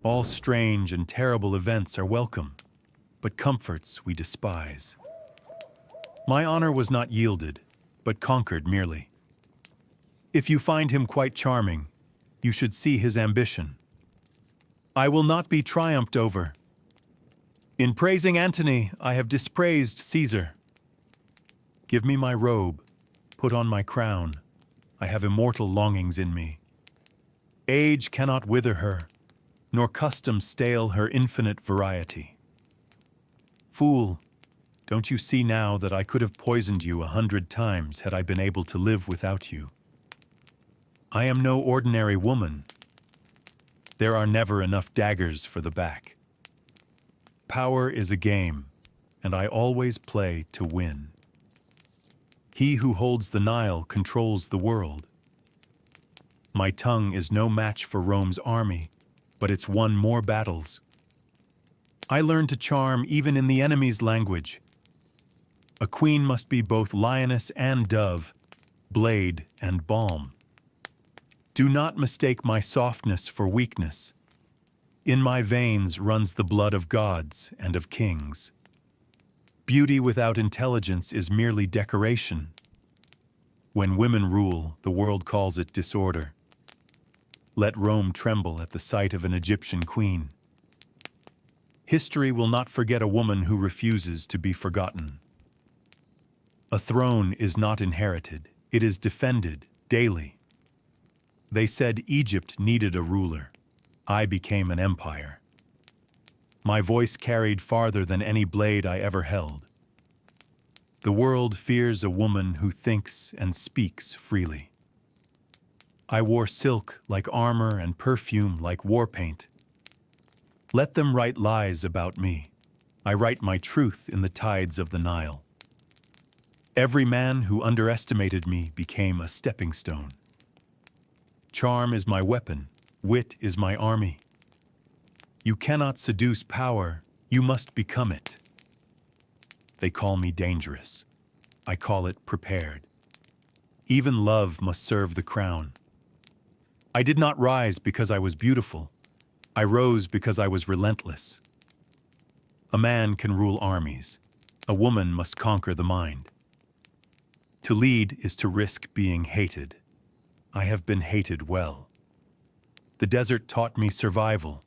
All strange and terrible events are welcome, but comforts we despise. My honor was not yielded, but conquered merely. If you find him quite charming, you should see his ambition. I will not be triumphed over. In praising Antony, I have dispraised Caesar. Give me my robe, put on my crown. I have immortal longings in me. Age cannot wither her, nor custom stale her infinite variety. Fool, don't you see now that I could have poisoned you 100 times had I been able to live without you? I am no ordinary woman. There are never enough daggers for the back. Power is a game, and I always play to win. He who holds the Nile controls the world. My tongue is no match for Rome's army, but it's won more battles. I learned to charm even in the enemy's language. A queen must be both lioness and dove, blade and balm. Do not mistake my softness for weakness. In my veins runs the blood of gods and of kings. Beauty without intelligence is merely decoration. When women rule, the world calls it disorder. Let Rome tremble at the sight of an Egyptian queen. History will not forget a woman who refuses to be forgotten. A throne is not inherited, it is defended daily. They said Egypt needed a ruler. I became an empire. My voice carried farther than any blade I ever held. The world fears a woman who thinks and speaks freely. I wore silk like armor and perfume like war paint. Let them write lies about me. I write my truth in the tides of the Nile. Every man who underestimated me became a stepping stone. Charm is my weapon, wit is my army. You cannot seduce power, you must become it. They call me dangerous. I call it prepared. Even love must serve the crown. I did not rise because I was beautiful. I rose because I was relentless. A man can rule armies. A woman must conquer the mind. To lead is to risk being hated. I have been hated well. The desert taught me survival.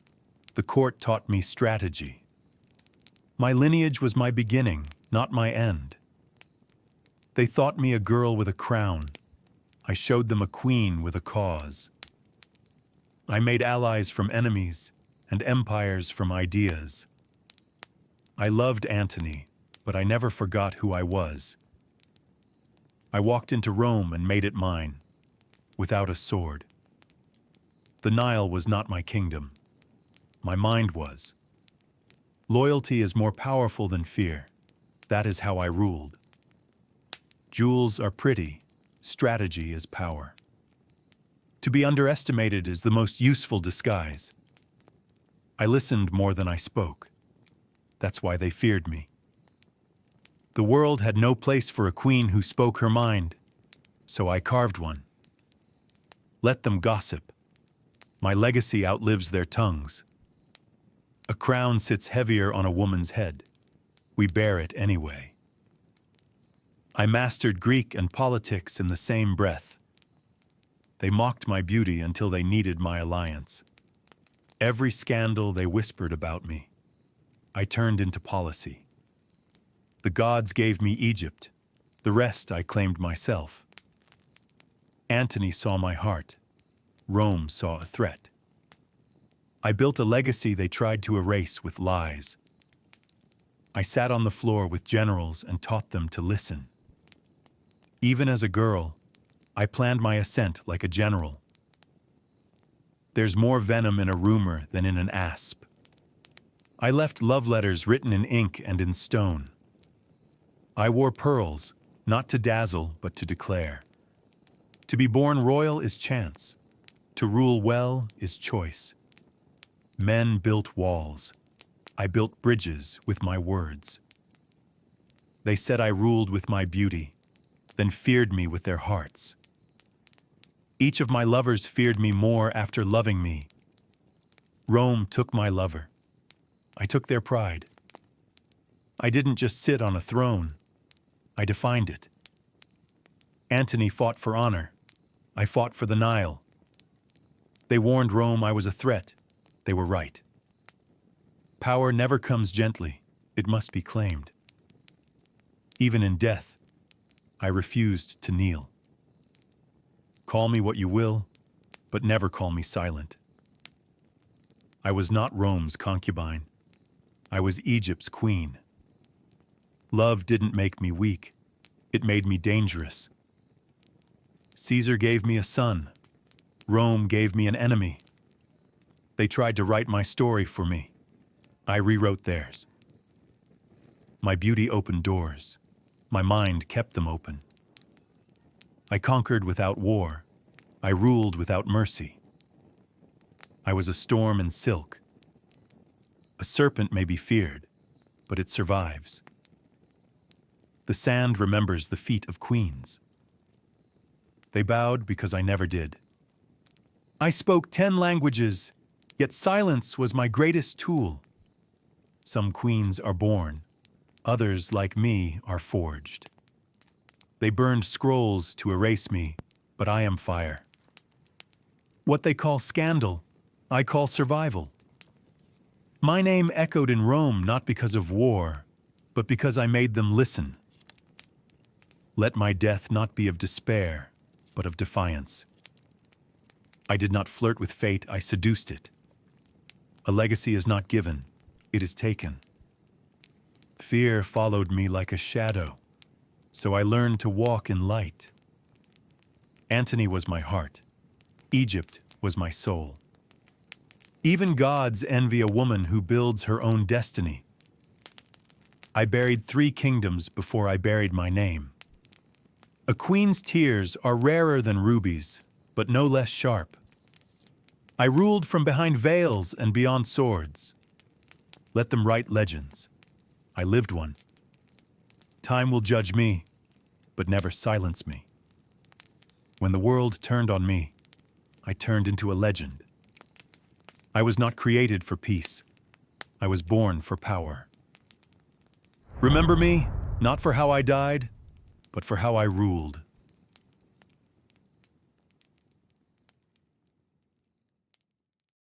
The court taught me strategy. My lineage was my beginning, not my end. They thought me a girl with a crown. I showed them a queen with a cause. I made allies from enemies and empires from ideas. I loved Antony, but I never forgot who I was. I walked into Rome and made it mine, without a sword. The Nile was not my kingdom. My mind was. Loyalty is more powerful than fear. That is how I ruled. Jewels are pretty. Strategy is power. To be underestimated is the most useful disguise. I listened more than I spoke. That's why they feared me. The world had no place for a queen who spoke her mind, so I carved one. Let them gossip. My legacy outlives their tongues. A crown sits heavier on a woman's head. We bear it anyway. I mastered Greek and politics in the same breath. They mocked my beauty until they needed my alliance. Every scandal they whispered about me, I turned into policy. The gods gave me Egypt. The rest I claimed myself. Antony saw my heart. Rome saw a threat. I built a legacy they tried to erase with lies. I sat on the floor with generals and taught them to listen. Even as a girl, I planned my ascent like a general. There's more venom in a rumor than in an asp. I left love letters written in ink and in stone. I wore pearls, not to dazzle, but to declare. To be born royal is chance. To rule well is choice. Men built walls. I built bridges with my words. They said I ruled with my beauty, then feared me with their hearts. Each of my lovers feared me more after loving me. Rome took my lover. I took their pride. I didn't just sit on a throne. I defined it. Antony fought for honor. I fought for the Nile. They warned Rome I was a threat. They were right. Power never comes gently. It must be claimed. Even in death, I refused to kneel. Call me what you will, but never call me silent. I was not Rome's concubine. I was Egypt's queen. Love didn't make me weak. It made me dangerous. Caesar gave me a son. Rome gave me an enemy. They tried to write my story for me. I rewrote theirs. My beauty opened doors. My mind kept them open. I conquered without war. I ruled without mercy. I was a storm in silk. A serpent may be feared, but it survives. The sand remembers the feet of queens. They bowed because I never did. I spoke 10 languages, yet silence was my greatest tool. Some queens are born. Others, like me, are forged. They burned scrolls to erase me, but I am fire. What they call scandal, I call survival. My name echoed in Rome not because of war, but because I made them listen. Let my death not be of despair, but of defiance. I did not flirt with fate, I seduced it. A legacy is not given, it is taken. Fear followed me like a shadow, so I learned to walk in light. Antony was my heart. Egypt was my soul. Even gods envy a woman who builds her own destiny. I buried 3 kingdoms before I buried my name. A queen's tears are rarer than rubies, but no less sharp. I ruled from behind veils and beyond swords. Let them write legends. I lived one. Time will judge me, but never silence me. When the world turned on me, I turned into a legend. I was not created for peace. I was born for power. Remember me, not for how I died, but for how I ruled.